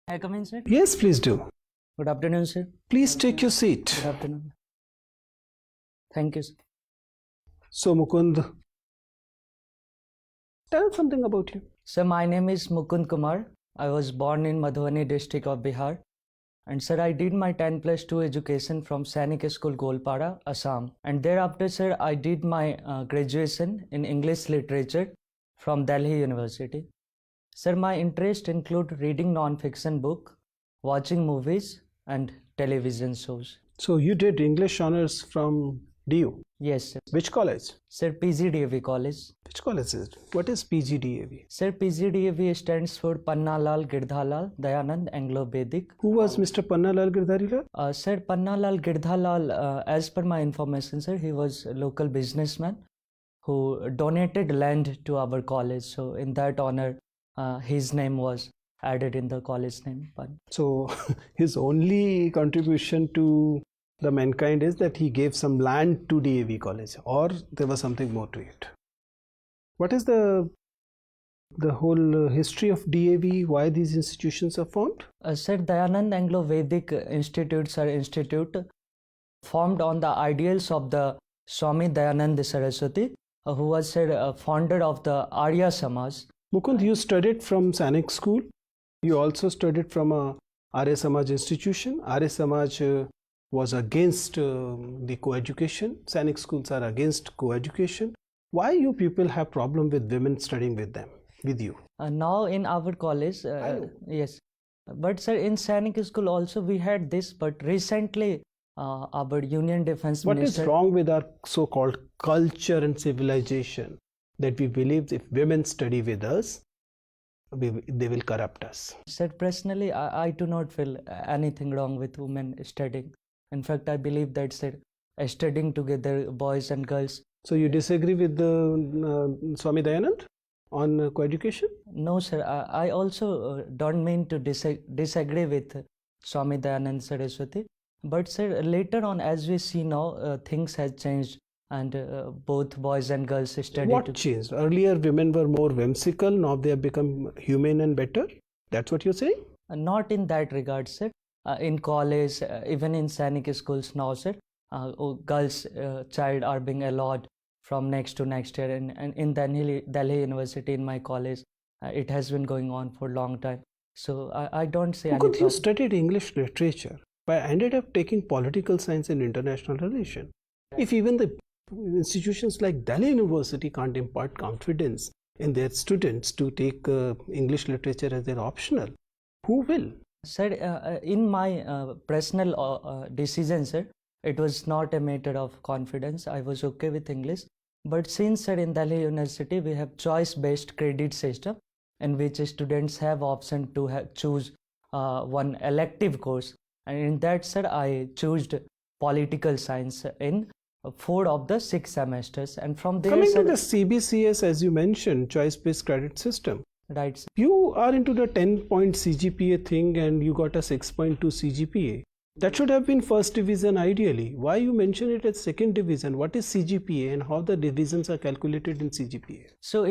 I come in, sir? Yes, please do. Good afternoon, sir. Please take your seat. Good afternoon. Thank you, sir. So, Mukund, tell us something about you. Sir, my name is Mukund Kumar. I was born in Madhubani district of Bihar. And sir, I did my 10+2 education from Sainik School, Golpara, Assam. And thereafter, sir, I did my graduation in English literature from Delhi University. Sir, my interest include reading non-fiction book, watching movies and television shows. So, you did English honors from DU. Yes, sir. Which college? Sir, PGDAV college. Which college is it? What is PGDAV? Sir, PGDAV stands for Pannalal Girdhalal Dayanand Anglo-Vedic. Who was Mr. Pannalal Girdharilal? Sir, Pannalal Girdhalal, as per my information, sir, he was a local businessman who donated land to our college. So, in that honor, his name was added in the college name. So, his only contribution to the mankind is that he gave some land to DAV college, or there was something more to it. What is the whole history of DAV? Why these institutions are formed? Sir, Dayanand Anglo-Vedic institutes are institute formed on the ideals of the Swami Dayanand Saraswati, who was founder of the Arya Samaj. Mukund, you studied from Sainik School. You also studied from a Arya Samaj institution. Arya Samaj was against the co-education. Sainik schools are against co-education. Why you people have problem with women studying with you? Now in our college, yes. But sir, in Sainik school also we had this, but recently our Union Defense Minister... What is wrong with our so-called culture and civilization that we believe if women study with us, they will corrupt us? Sir, personally, I do not feel anything wrong with women studying. In fact, I believe that studying together, boys and girls. So you disagree with the Swami Dayanand on co-education? No, sir. I also don't mean to disagree with Swami Dayanand Saraswati. But sir, later on, as we see now, things have changed, and both boys and girls study. What changed? Earlier, women were more whimsical. Now they have become humane and better. That's what you're saying? Not in that regard, sir. In college, even in Sainik schools now, sir, girls child are being allowed from next to next year. And in Delhi University, in my college, it has been going on for a long time. So I don't say anything. You studied English literature, but ended up taking political science and international relations. If even the institutions like Delhi University can't impart confidence in their students to take English literature as their optional, who will? Sir, in my personal decision, sir, it was not a matter of confidence. I was okay with English. But since, sir, in Delhi University, we have choice-based credit system in which students have option to choose one elective course. And in that, sir, I chose political science in 4 of the 6 semesters. And from there, coming sir, to the CBCS, as you mentioned, choice-based credit system. Right, sir. You are into the 10-point CGPA thing and you got a 6.2 CGPA. That should have been first division ideally. Why you mention it as second division? What is CGPA and how the divisions are calculated in CGPA? So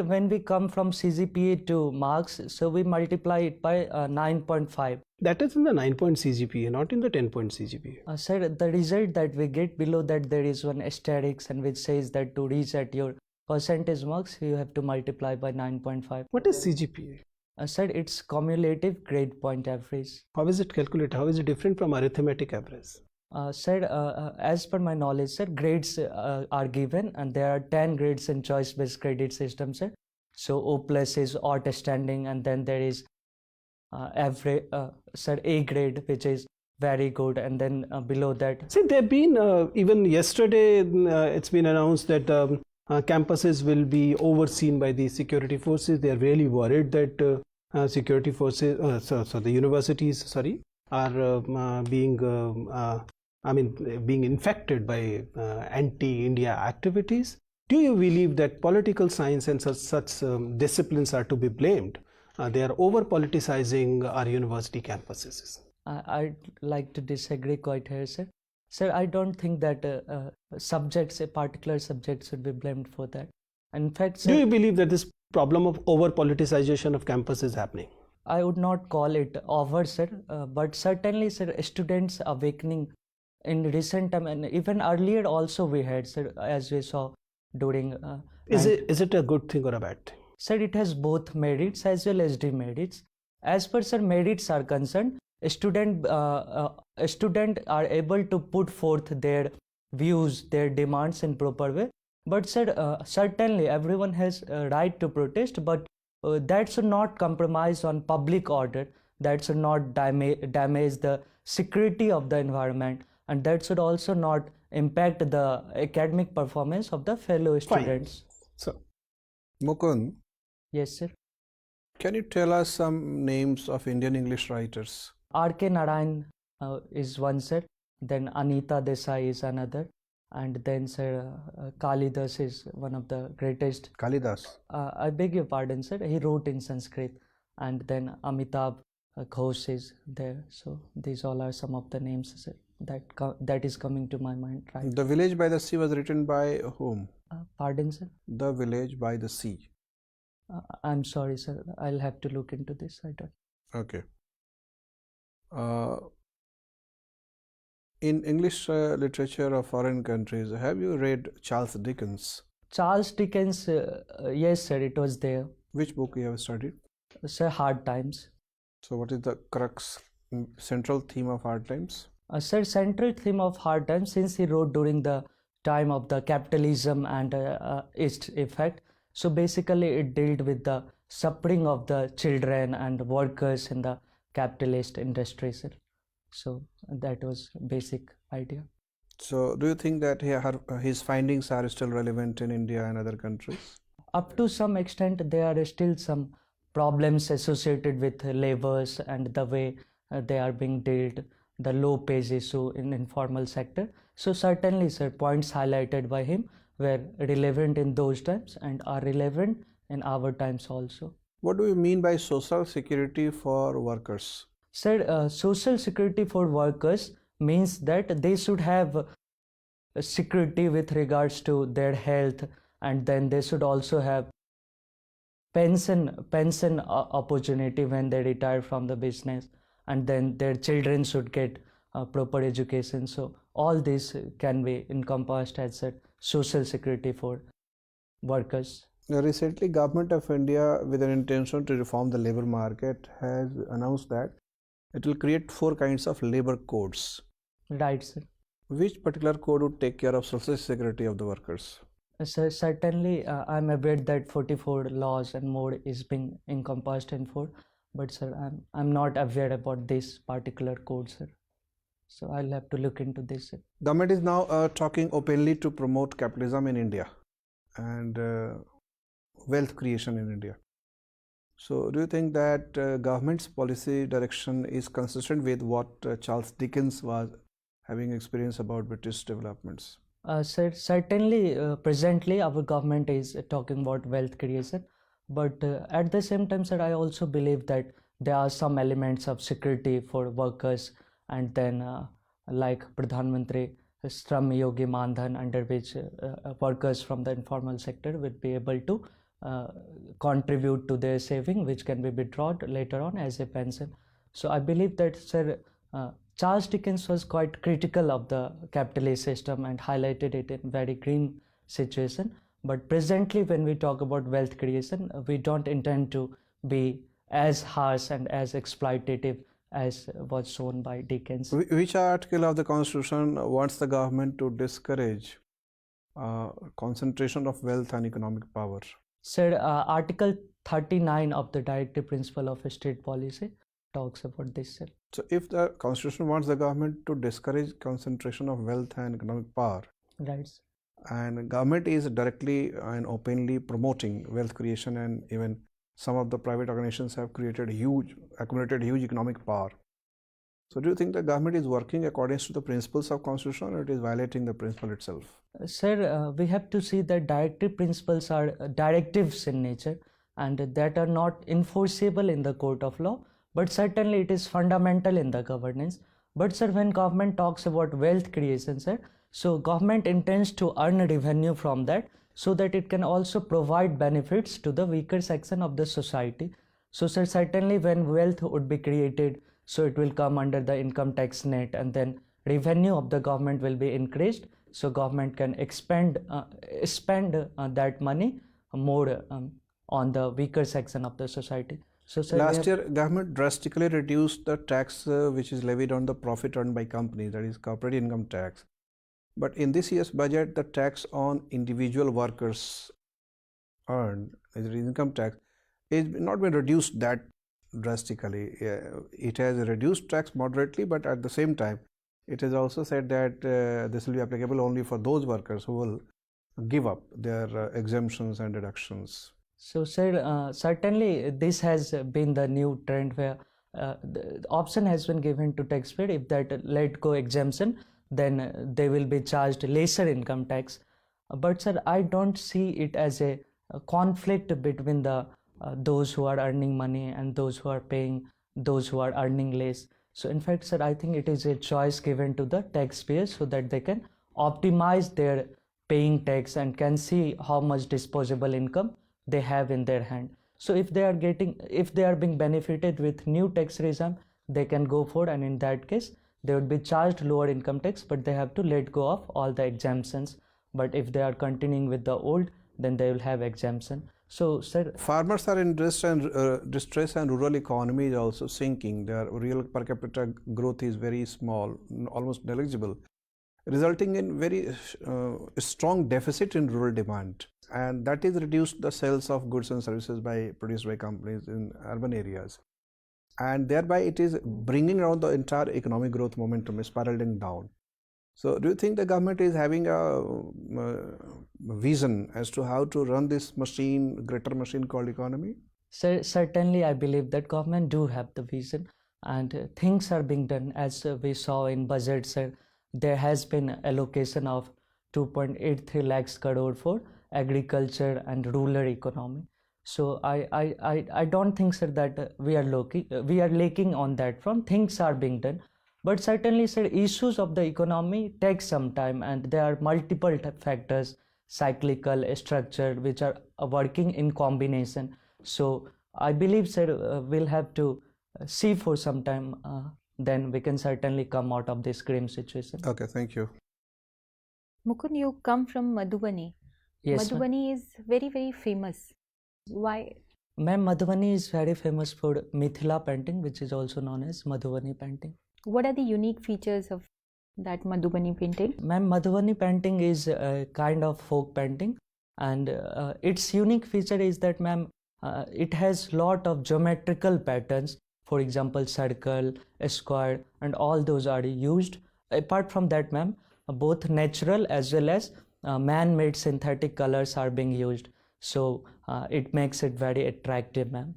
when we come from CGPA to marks, so we multiply it by 9.5. That is in the 9-point CGPA, not in the 10-point CGPA. Sir, the result that we get below that, there is one asterisk and which says that to reach at your percentage marks, you have to multiply by 9.5. What is CGPA? Sir, it's cumulative grade point average. How is it calculated? How is it different from arithmetic average? Sir, as per my knowledge, sir, grades are given and there are 10 grades in choice-based credit system, sir. So O plus is outstanding, and then there is average, sir, A grade, which is very good, and then below that. See, there have been, even yesterday, it's been announced that campuses will be overseen by the security forces. They are really worried that security forces, the universities, are being infected by anti-India activities. Do you believe that political science and such disciplines are to be blamed? They are over-politicizing our university campuses. I'd like to disagree quite here, sir. Sir, I don't think that a particular subject should be blamed for that. In fact, sir, do you believe that this problem of over-politicization of campus is happening? I would not call it over, sir, but certainly, sir, students awakening in recent time and even earlier also we had, sir, as we saw during. Is it a good thing or a bad thing? Sir, it has both merits as well as demerits. As per sir merits are concerned, student are able to put forth their views, their demands in proper way. But sir, certainly everyone has a right to protest, but that should not compromise on public order. That should not damage the security of the environment, and that should also not impact the academic performance of the fellow students. So, Mukund, Yes, sir. can you tell us some names of Indian English writers? R.K. Narayan is one, sir. Then Anita Desai is another. And then, sir, Kalidas is one of the greatest. Kalidas. I beg your pardon, sir. He wrote in Sanskrit. And then Amitabh Ghosh is there. So these all are some of the names, sir, that is coming to my mind, right? The Village by the Sea was written by whom? Pardon, sir. The Village by the Sea. I'm sorry, sir. I'll have to look into this. I don't. Okay. In English literature of foreign countries, have you read Charles Dickens? Charles Dickens, yes, sir, it was there. Which book you have studied? Sir, Hard Times. So what is the crux, central theme of Hard Times? Sir, central theme of Hard Times, since he wrote during the time of the capitalism and its effect, so basically it dealt with the suffering of the children and workers in the capitalist industry, sir. So that was basic idea. So do you think that his findings are still relevant in India and other countries? Up to some extent, there are still some problems associated with labors and the way they are being dealt, the low pays issue in informal sector. So certainly, sir, points highlighted by him were relevant in those times and are relevant in our times also. What do you mean by social security for workers? Sir, social security for workers means that they should have security with regards to their health, and then they should also have pension opportunity when they retire from the business, and then their children should get proper education. So all this can be encompassed as a social security for workers. Recently, Government of India, with an intention to reform the labor market, has announced that it will create 4 kinds of labor codes. Right, sir. Which particular code would take care of social security of the workers? Sir, certainly I'm aware that 44 laws and more is being encompassed in 4, but sir, I'm not aware about this particular code, sir. So I'll have to look into this, sir. Government is now talking openly to promote capitalism in India and wealth creation in India. So do you think that government's policy direction is consistent with what Charles Dickens was having experience about British developments? Sir, certainly presently our government is talking about wealth creation, but at the same time, sir, I also believe that there are some elements of security for workers, and then like Pradhan Mantri Shram Yogi Mandhan, under which workers from the informal sector will be able to contribute to their saving, which can be withdrawn later on as a pension. So I believe that, sir, Charles Dickens was quite critical of the capitalist system and highlighted it in very green situation. But presently, when we talk about wealth creation, we don't intend to be as harsh and as exploitative as was shown by Dickens. Which article of the Constitution wants the government to discourage concentration of wealth and economic power? Sir, Article 39 of the Directive Principle of State Policy talks about this, sir. So if the Constitution wants the government to discourage concentration of wealth and economic power, Right. and government is directly and openly promoting wealth creation, and even some of the private organizations have accumulated huge economic power. So do you think the government is working according to the principles of Constitution, or it is violating the principle itself? Sir, we have to see that directive principles are directives in nature and that are not enforceable in the court of law, but certainly it is fundamental in the governance. But sir, when government talks about wealth creation, sir, so government intends to earn revenue from that so that it can also provide benefits to the weaker section of the society. So sir, certainly when wealth would be created, so it will come under the income tax net, and then revenue of the government will be increased, so government can spend that money more on the weaker section of the society. So sir, Last year, government drastically reduced the tax which is levied on the profit earned by companies, that is corporate income tax. But in this year's budget, the tax on individual workers earned, is income tax, is not been reduced that drastically. It has reduced tax moderately, but at the same time, it has also said that this will be applicable only for those workers who will give up their exemptions and deductions. So, sir, certainly this has been the new trend where the option has been given to taxpayer. If that let go exemption, then they will be charged lesser income tax. But sir, I don't see it as a conflict between the those who are earning money and those who are paying, those who are earning less. So in fact, sir, I think it is a choice given to the taxpayers so that they can optimize their paying tax and can see how much disposable income they have in their hand. So if they are being benefited with new tax regime, they can go for, and in that case they would be charged lower income tax, but they have to let go of all the exemptions. But if they are continuing with the old, then they will have exemption. So sir, farmers are in distress and rural economy is also sinking. Their real per capita growth is very small, almost negligible, resulting in very strong deficit in rural demand, and that is reduced the sales of goods and services produced by companies in urban areas, and thereby it is bringing down the entire economic growth momentum, spiraling down. So do you think the government is having a vision as to how to run this machine, greater machine called economy? Certainly I believe that government do have the vision, and things are being done. As we saw in budget, sir, there has been allocation of 2.83 lakhs crore for agriculture and rural economy. So I don't think, sir, that we are lacking on that front. Things are being done. But certainly, sir, issues of the economy take some time, and there are multiple factors, cyclical, structure, which are working in combination. So I believe, sir, we'll have to see for some time, then we can certainly come out of this grim situation. Okay, thank you. Mukund, you come from Madhubani. Yes, Madhubani is very, very famous. Why? Ma'am, Madhubani is very famous for Mithila painting, which is also known as Madhubani painting. What are the unique features of that Madhubani painting? Ma'am, Madhubani painting is a kind of folk painting, and its unique feature is that, ma'am, it has lot of geometrical patterns. For example, circle, square, and all those are used. Apart from that, ma'am, both natural as well as man-made synthetic colors are being used. So it makes it very attractive, ma'am.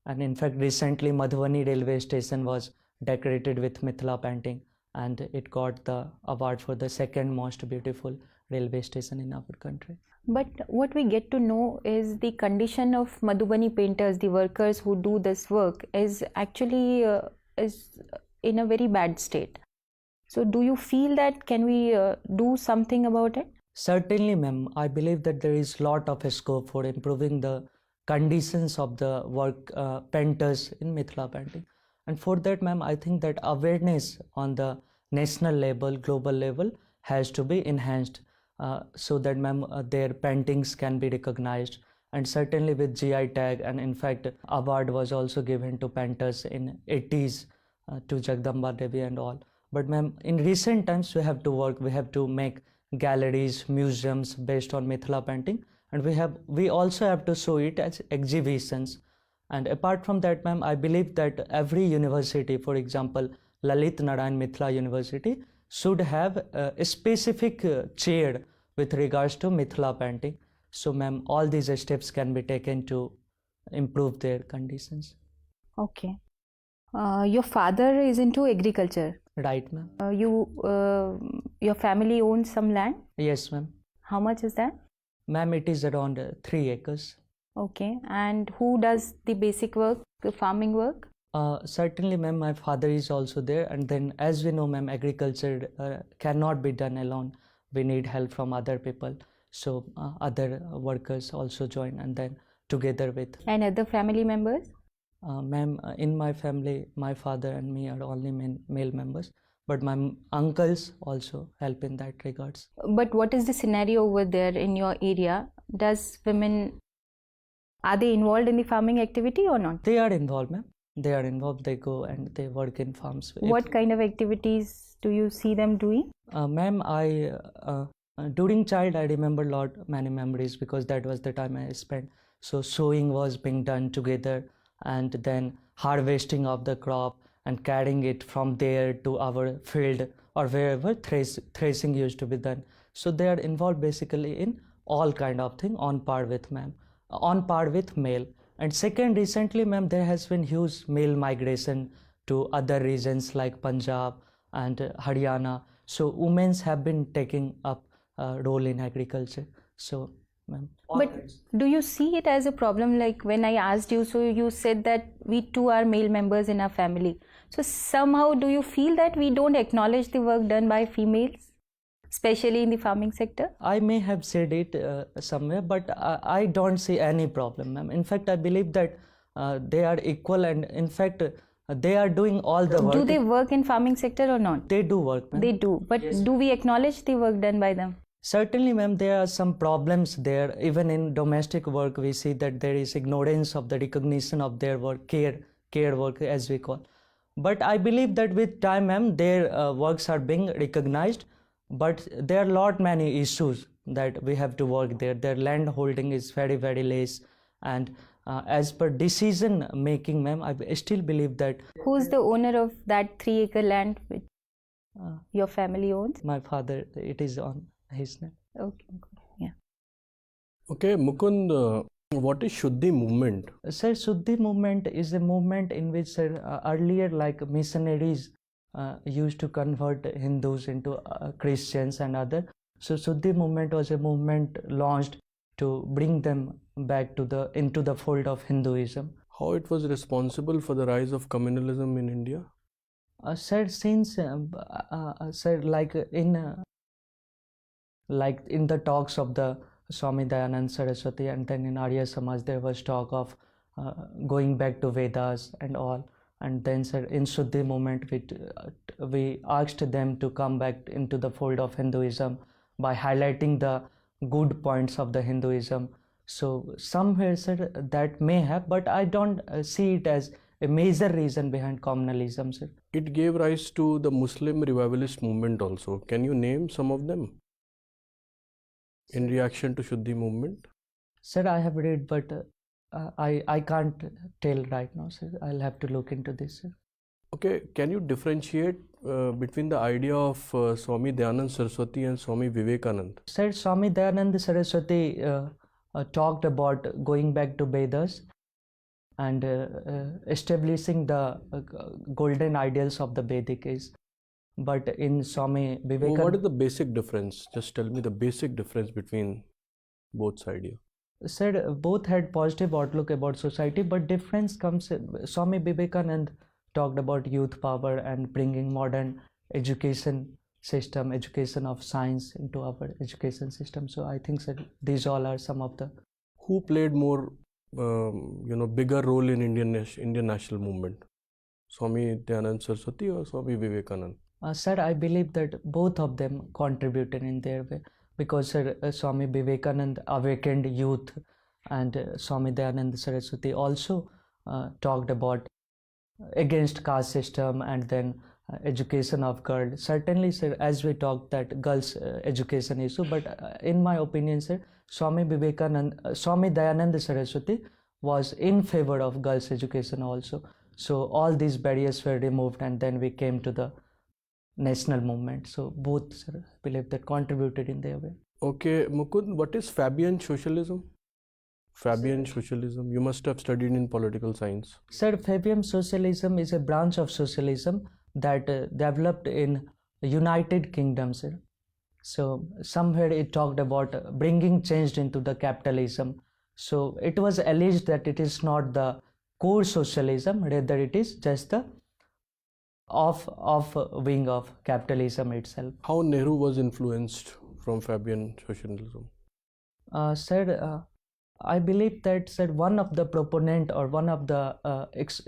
And in fact, recently Madhubani railway station was decorated with Mithila painting, and it got the award for the second most beautiful railway station in our country. But what we get to know is the condition of Madhubani painters, the workers who do this work, is actually is in a very bad state. So do you feel that can we do something about it? Certainly, ma'am. I believe that there is lot of scope for improving the conditions of the work painters in Mithila painting. And for that, ma'am, I think that awareness on the national level, global level has to be enhanced so that, ma'am, their paintings can be recognized. And certainly with GI tag, and in fact, award was also given to painters in 80s to Jagdamba Devi and all. But ma'am, in recent times, we have to make galleries, museums based on Mithila painting, and we also have to show it as exhibitions. And apart from that, ma'am, I believe that every university, for example, Lalit Narayan Mithila University, should have a specific chair with regards to Mithila painting. So, ma'am, all these steps can be taken to improve their conditions. Okay. Your father is into agriculture. Right, ma'am. Your family owns some land? Yes, ma'am. How much is that? Ma'am, it is around 3 acres. Okay. And who does the basic work, the farming work? Certainly, ma'am, my father is also there. And then, as we know, ma'am, agriculture cannot be done alone. We need help from other people. So other workers also join, and then together with. And other family members? Ma'am, in my family, my father and me are only male members, but my uncles also help in that regards. But what is the scenario over there in your area? Are they involved in the farming activity or not? They are involved, ma'am. They are involved. They go and they work in farms. What kind of activities do you see them doing? Ma'am, during child I remember many memories because that was the time I spent. So sowing was being done together, and then harvesting of the crop and carrying it from there to our field or wherever threshing used to be done. So they are involved basically in all kind of thing on par with male. And second, recently, ma'am, there has been huge male migration to other regions like Punjab and Haryana. So women have been taking up a role in agriculture. So, ma'am. But do you see it as a problem? Like when I asked you, so you said that we too are male members in our family. So somehow do you feel that we don't acknowledge the work done by females, especially in the farming sector? I may have said it somewhere, but I don't see any problem, ma'am. In fact, I believe that they are equal, and in fact, they are doing all the work. Do they work in farming sector or not? They do work, ma'am. They do. But do we acknowledge the work done by them? Certainly, ma'am, there are some problems there. Even in domestic work, we see that there is ignorance of the recognition of their work, care work as we call. But I believe that with time, ma'am, their works are being recognized. But there are many issues that we have to work there. Their land holding is very, very less. And as per decision making, ma'am, I still believe that. Who's the owner of that 3-acre land which your family owns? My father, it is on his name. Okay, yeah. Okay, Mukund, what is Shuddhi movement? Sir, Shuddhi movement is a movement in which, sir, earlier like missionaries used to convert Hindus into Christians and other. So Shuddhi movement was a movement launched to bring them back to into the fold of Hinduism. How it was responsible for the rise of communalism in India? Sir, since sir, like in the talks of the Swami Dayanand Saraswati, and then in Arya Samaj there was talk of going back to Vedas and all. And then, sir, in Shuddhi movement, we asked them to come back into the fold of Hinduism by highlighting the good points of the Hinduism. So somewhere, sir, that may have, but I don't see it as a major reason behind communalism, sir. It gave rise to the Muslim revivalist movement also. Can you name some of them in reaction to Shuddhi movement? Sir, I have read, but I can't tell right now, sir. I'll have to look into this, sir. Okay, can you differentiate between the idea of Swami Dayanand Saraswati and Swami Vivekanand? Sir, Swami Dayanand Saraswati talked about going back to Vedas and establishing the golden ideals of the Vedic age. But in Swami Vivekananda... What is the basic difference? Just tell me the basic difference between both ideas. Sir, both had positive outlook about society, but difference comes. Swami Vivekananda talked about youth power and bringing modern education system, education of science into our education system. So I think, sir, these all are some of the. Who played more, bigger role in Indian national movement? Swami Dayanand Saraswati or Swami Vivekananda? Sir, I believe that both of them contributed in their way. Because sir, Swami Vivekananda awakened youth, and Swami Dayananda Saraswati also talked about against caste system and then education of girls. Certainly, sir, as we talked that girls education issue, but in my opinion, sir, Swami Dayananda Saraswati was in favor of girls education also. So all these barriers were removed, and then we came to the national movement. So both, sir, I believe that contributed in their way. Okay, Mukund, what is Fabian socialism? Fabian socialism, you must have studied in political science. Sir, Fabian socialism is a branch of socialism that developed in United Kingdom, sir. So somewhere it talked about bringing change into the capitalism. So it was alleged that it is not the core socialism, rather it is just the off wing of capitalism itself. How Nehru was influenced from Fabian socialism? Sir, I believe that said one of the proponent or one of the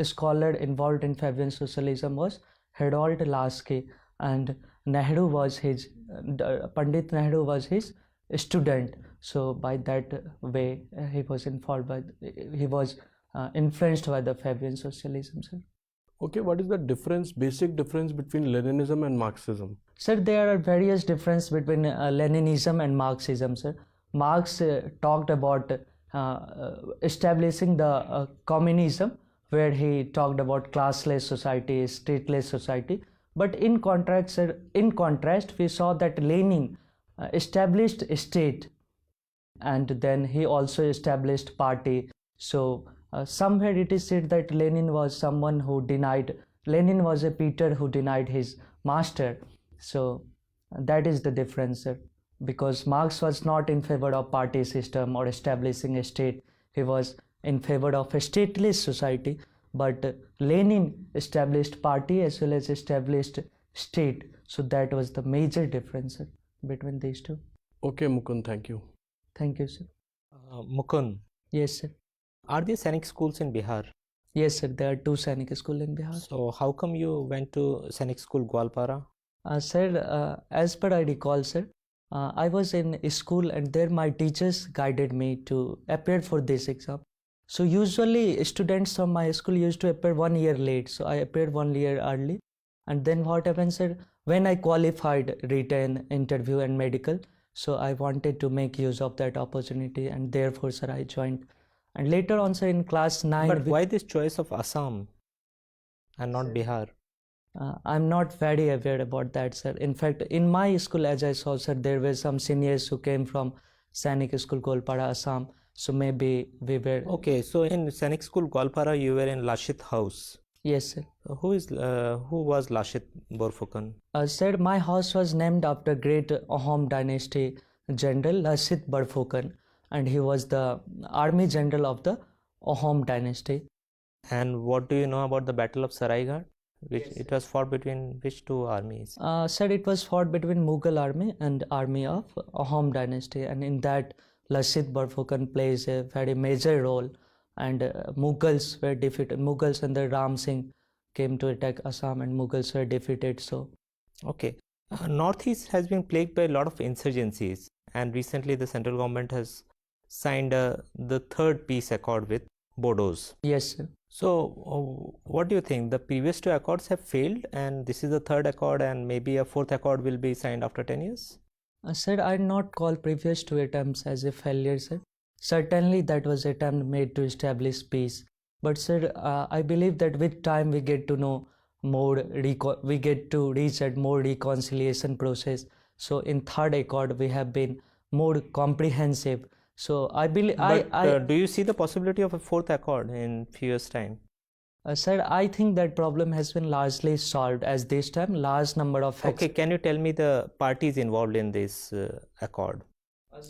scholar involved in Fabian socialism was Harold Lasky, and Nehru was his Pandit Nehru was his student. So by that way, he was involved by he was influenced by the Fabian socialism, sir. Okay, what is the difference, basic difference between Leninism and Marxism? Sir, there are various differences between Leninism and Marxism, sir. Marx talked about establishing the communism, where he talked about classless society, stateless society. But in contrast, we saw that Lenin established a state, and then he also established party. So somewhere it is said that Lenin was someone who denied. Lenin was a Peter who denied his master. So that is the difference, sir. Because Marx was not in favor of party system or establishing a state. He was in favor of a stateless society. But Lenin established party as well as established state. So that was the major difference, sir, between these two. Okay, Mukund, thank you. Thank you, sir. Mukund, Yes, sir. are there Sainik schools in Bihar? Yes, sir. There are two Sainik schools in Bihar. So how come you went to Sainik school Gwalpara? Sir, as per I recall, sir, I was in a school and there my teachers guided me to appear for this exam. So usually students from my school used to appear 1 year late. So I appeared 1 year early. And then what happened, sir? When I qualified written, interview and medical, so I wanted to make use of that opportunity, and therefore, sir, I joined. And later on, sir, in class 9. But why this choice of Assam and not Bihar? I'm not very aware about that, sir. In fact, in my school, as I saw, sir, there were some seniors who came from Sainik School, Golpara, Assam. So maybe we were. Okay, so in Sainik school Gwalpara, you were in Lashit house. Yes, sir. Who was Lashit Borfukan? Sir, my house was named after great Ahom dynasty general Lasit Barphukan, and he was the army general of the Ahom dynasty. And what do you know about the Battle of Saraighat? Which it was fought between which two armies? Sir, it was fought between Mughal army and army of Ahom dynasty, and in that Lasit Barphukan plays a very major role, and Mughals were defeated. Mughals under Ram Singh came to attack Assam, and Mughals were defeated. So Okay. Northeast has been plagued by a lot of insurgencies, and recently the central government has signed the third peace accord with Bodos. yes, sir. So, what do you think? The previous two accords have failed, and this is the third accord, and maybe a fourth accord will be signed after 10 years? Sir, I'd not call previous two attempts as a failure, sir. Certainly, that was an attempt made to establish peace. But, sir, I believe that with time we get to know more, we get to reach at more reconciliation process. So, in third accord, we have been more comprehensive. So, I believe do you see the possibility of a fourth accord in few years' time? Sir, I think that problem has been largely solved, as this time large number of Okay, can you tell me the parties involved in this accord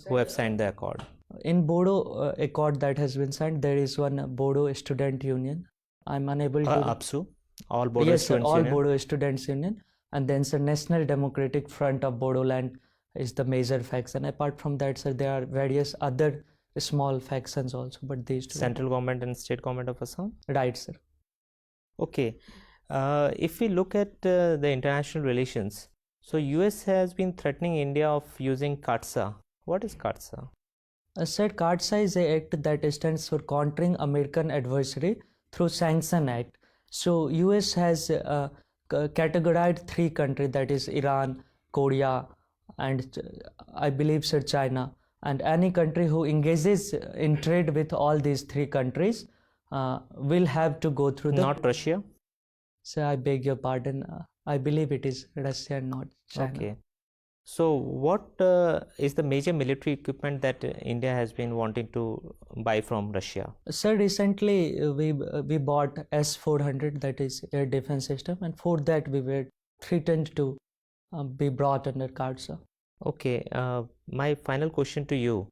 who have signed the accord? In Bodo accord that has been signed, there is one Bodo Student Union. I'm unable to. Upsc, all Bodo Yes, sir, Students all Union. Bodo Students Union, and then sir, National Democratic Front of Bodoland is the major faction. Apart from that, sir, there are various other small factions also, but these two. Central government and state government of Assam. Right, sir. Okay, if we look at the international relations, so US has been threatening India of using CAATSA. What is CAATSA? Sir, CAATSA is a act that stands for Countering American Adversary Through Sanction Act. So US has categorized 3 countries, that is Iran, Korea, and I believe, sir, China. And any country who engages in trade with all these 3 countries will have to go through the. Not Russia? Sir, I beg your pardon. I believe it is Russia, not China. Okay. So, what is the major military equipment that India has been wanting to buy from Russia? Sir, recently we bought S-400, that is air defense system, and for that we were threatened to be brought under CAATSA. Okay, my final question to you: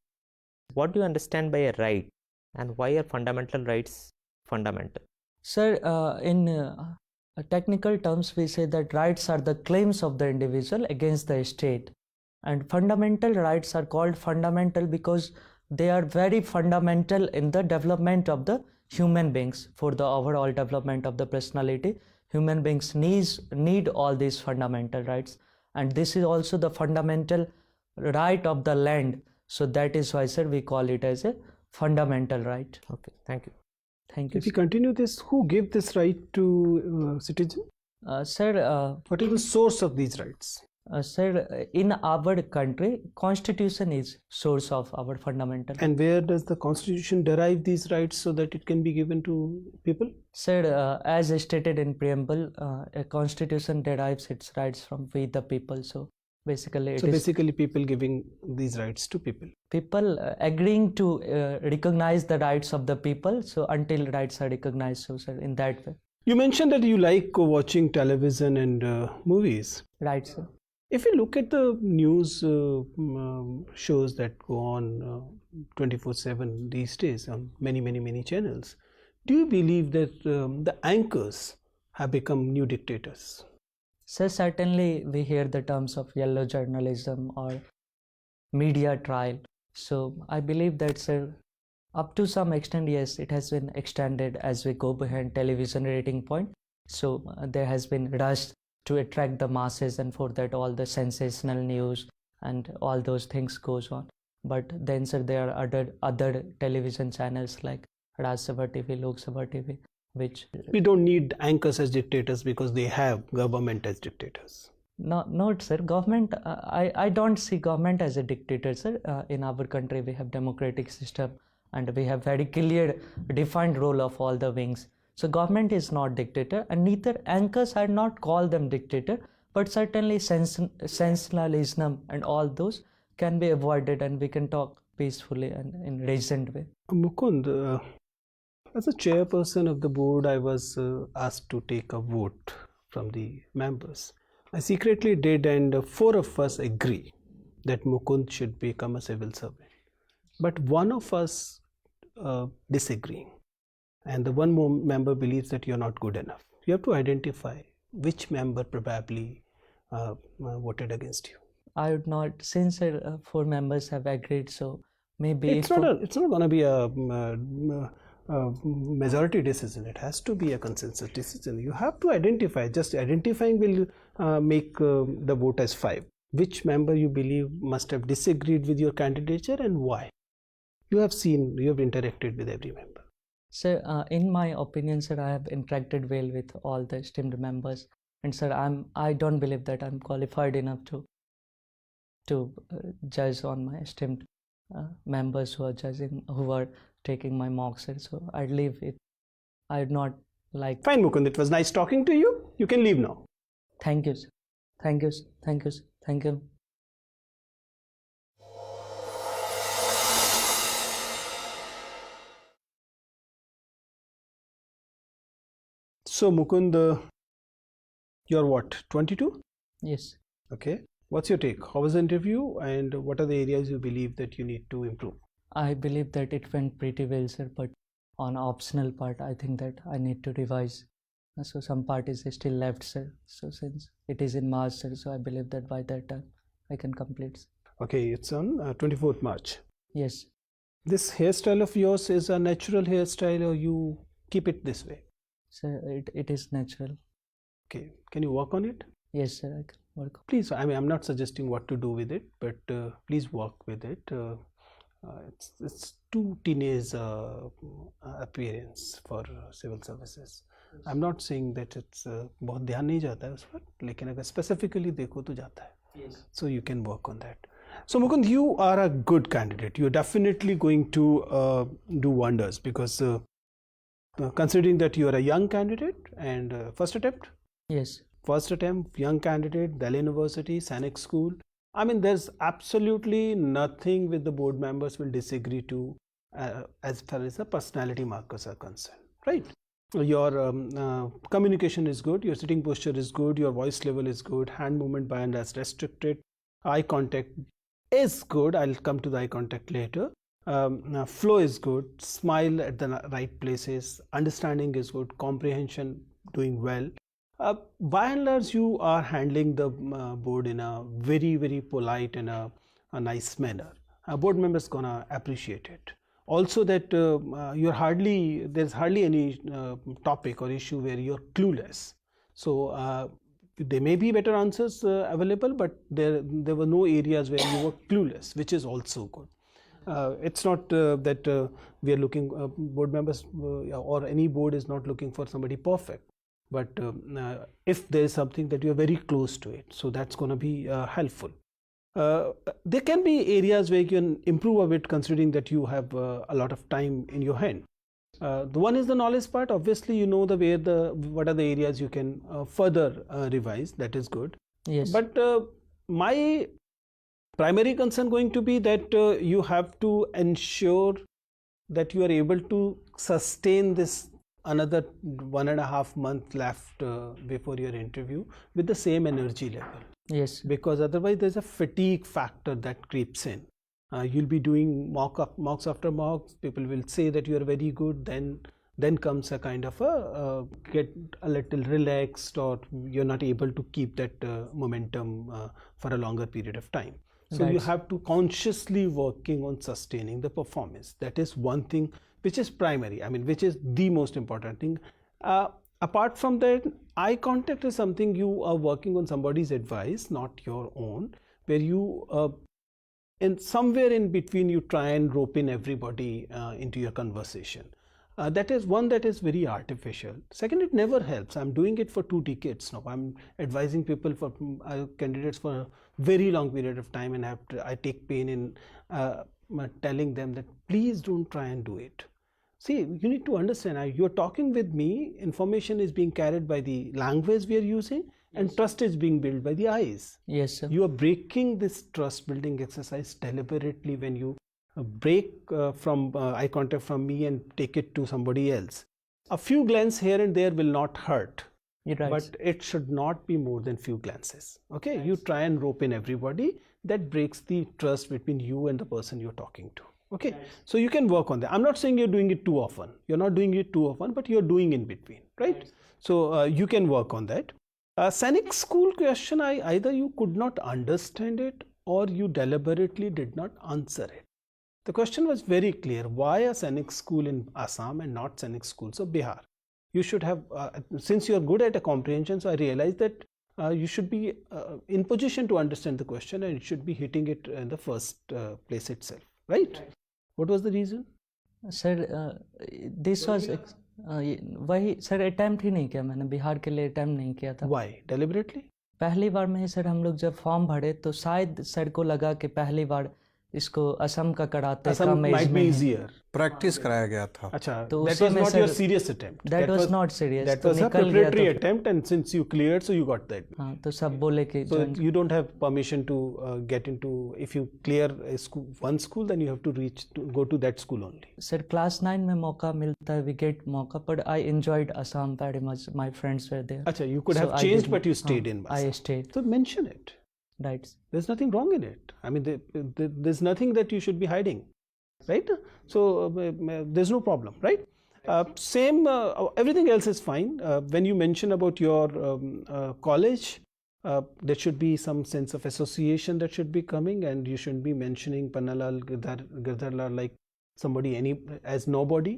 what do you understand by a right, and why are fundamental rights fundamental? Sir, in technical terms, we say that rights are the claims of the individual against the state, and fundamental rights are called fundamental because they are very fundamental in the development of the human beings. For the overall development of the personality, human beings need all these fundamental rights, and this is also the fundamental right of the land. So that is why, sir, we call it as a fundamental right. Okay, thank you. Thank you. If we continue this, who gave this right to citizen? Sir, What is the source of these rights? sir, in our country, constitution is source of our fundamental. And where does the constitution derive these rights so that it can be given to people? Sir, as stated in preamble, a constitution derives its rights from we the people. So basically, Basically people giving these rights to people. People agreeing to recognize the rights of the people. So until rights are recognized, so sir, in that way. You mentioned that you like watching television and movies. Right, sir. If you look at the news shows that go on 24/7 these days on many channels, do you believe that the anchors have become new dictators? So certainly we hear the terms of yellow journalism or media trial. So I believe that, sir, up to some extent, yes, it has been extended as we go behind television rating point. So there has been rush to attract the masses, and for that all the sensational news and all those things goes on. But then, sir, there are other television channels like Raj Sabha TV, Lok Sabha TV, which We don't need anchors as dictators because they have government as dictators. not sir, government, I don't see government as a dictator, sir. In our country we have democratic system, and we have very clear defined role of all the wings. So government is not dictator, and neither anchors are not call them dictator, but certainly sensationalism and all those can be avoided, and we can talk peacefully and in reasoned way. Mukund, as a chairperson of the board, I was asked to take a vote from the members. I secretly did, and 4 of us agree that Mukund should become a civil servant. But one of us disagreeing, and the one more member believes that you're not good enough. You have to identify which member probably voted against you. I would not, since 4 members have agreed, so maybe It's not going to be a majority decision. It has to be a consensus decision. You have to identify. Just identifying will make the vote as 5. Which member you believe must have disagreed with your candidature and why? You have interacted with every member. Sir, in my opinion, sir, I have interacted well with all the esteemed members, and sir, I don't believe that I'm qualified enough to judge on my esteemed members who are taking my mock, sir. So I'd leave it. I'd not like. Fine, Mukund. It was nice talking to you. You can leave now. Thank you, sir. Thank you, sir. Thank you, sir. Thank you. So Mukund, you're what, 22? Yes. Okay. What's your take? How was the interview, and what are the areas you believe that you need to improve? I believe that it went pretty well, sir, but on optional part, I think that I need to revise. So some part is still left, sir. So since it is in March, sir, so I believe that by that time I can complete, sir. Okay, it's on 24th March. Yes. This hairstyle of yours is a natural hairstyle, or you keep it this way? Sir, it is natural. Okay. Can you work on it? Yes, sir, I can work on. Please, I mean, I'm not suggesting what to do with it, but please work with it. It's too teenage appearance for civil services. I'm not saying that it's बहुत ध्यान नहीं जाता है उस पर, लेकिन अगर specifically देखो तो जाता है. Yes. So you can work on that. So Mukund, you are a good candidate. You're definitely going to do wonders because considering that you are a young candidate and first attempt. Yes. First attempt, young candidate, Delhi University, Sanic School. I mean, there's absolutely nothing with the board members will disagree to as far as the personality markers are concerned, right? Your communication is good, your sitting posture is good, your voice level is good, hand movement by and as restricted, eye contact is good. I'll come to the eye contact later. Flow is good, smile at the right places, understanding is good, comprehension doing well. By and large, you are handling the board in a very, very polite and a nice manner. board members gonna appreciate it. Also that there's hardly any topic or issue where you're clueless. So there may be better answers available, but there were no areas where you were clueless, which is also good. It's not that we are looking, board members or any board is not looking for somebody perfect, but if there is something that you are very close to it, so that's going to be helpful. There can be areas where you can improve a bit, considering that you have a lot of time in your hand. The one is the knowledge part. Obviously, you know what are the areas you can further revise. That is good. Yes. But my primary concern going to be that you have to ensure that you are able to sustain this another 1.5 months left before your interview with the same energy level. Yes. Because otherwise there's a fatigue factor that creeps in. You'll be doing mocks after mocks. People will say that you are very good. Then comes a kind of get a little relaxed, or you're not able to keep that momentum for a longer period of time. So you have to consciously working on sustaining the performance. That is one thing which is primary. I mean, which is the most important thing. Apart from that, eye contact is something you are working on somebody's advice, not your own, where you in somewhere in between you try and rope in everybody into your conversation. That is one that is very artificial. Second, it never helps. I'm doing it for 2 decades now. I'm advising people for candidates for a very long period of time, and I take pain in telling them that please don't try and do it. See, you need to understand, you're talking with me, information is being carried by the language we are using, and trust is being built by the eyes. Yes, sir. You are breaking this trust building exercise deliberately when you break from eye contact from me and take it to somebody else. A few glances here and there will not hurt, Right. but it should not be more than few glances. Okay, you try and rope in everybody. That breaks the trust between you and the person you're talking to. Okay, so you can work on that. I'm not saying you're doing it too often. You're not doing it too often, but you're doing in between, right? So you can work on that. Scenic school question, either you could not understand it or you deliberately did not answer it. The question was very clear. Why a scenic school in Assam and not scenic schools of Bihar? You should have, since you are good at a comprehension, so I realized that you should be in position to understand the question, and it should be hitting it in the first place itself, right? What was the reason? Sir this was वही sir attempt ही नहीं किया मैंने, बिहार के लिए attempt नहीं किया था. Why? Deliberately? पहली बार में ही सर हम लोग जब फॉर्म भरे तो शायद सर को लगा कि पहली बार इसको असम का कराते Assam कम एज might में be है. easier. प्रैक्टिस कराया गया था. अच्छा, तो that उसी was में not sir- your serious attempt. That was not serious. That तो was a निकल गया preparatory तो- attempt, and since you cleared, so you got that. हाँ, तो सब बोले कि So join- you don't have permission to get into. If you clear a school, one school, then you have to go to that school only. Sir class 9 में मौका मिलता है, we get मौका, but I enjoyed Assam very much. My friends were there. Acha, you could So have I changed, did- but you stayed हाँ, in. I Assam. stayed. So mention it. Right. There's nothing wrong in it. I mean, there's nothing that you should be hiding, right? So there's no problem, right? Everything else is fine. When you mention about your college, there should be some sense of association that should be coming, and you shouldn't be mentioning Pannalal Girdharlal like somebody as nobody.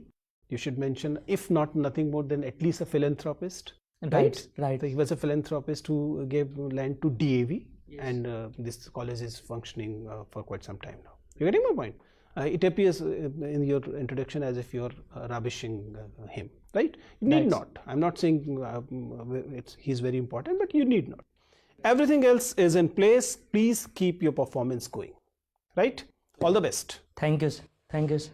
You should mention, if not nothing more than at least a philanthropist. Right. So he was a philanthropist who gave land to DAV, and this college is functioning for quite some time now. You're getting my point? It appears in your introduction as if you're rubbishing him, right? You need Right. not. I'm not saying he's very important, but you need not. Everything else is in place. Please keep your performance going, right? All the best. Thank you, sir. Thank you, sir.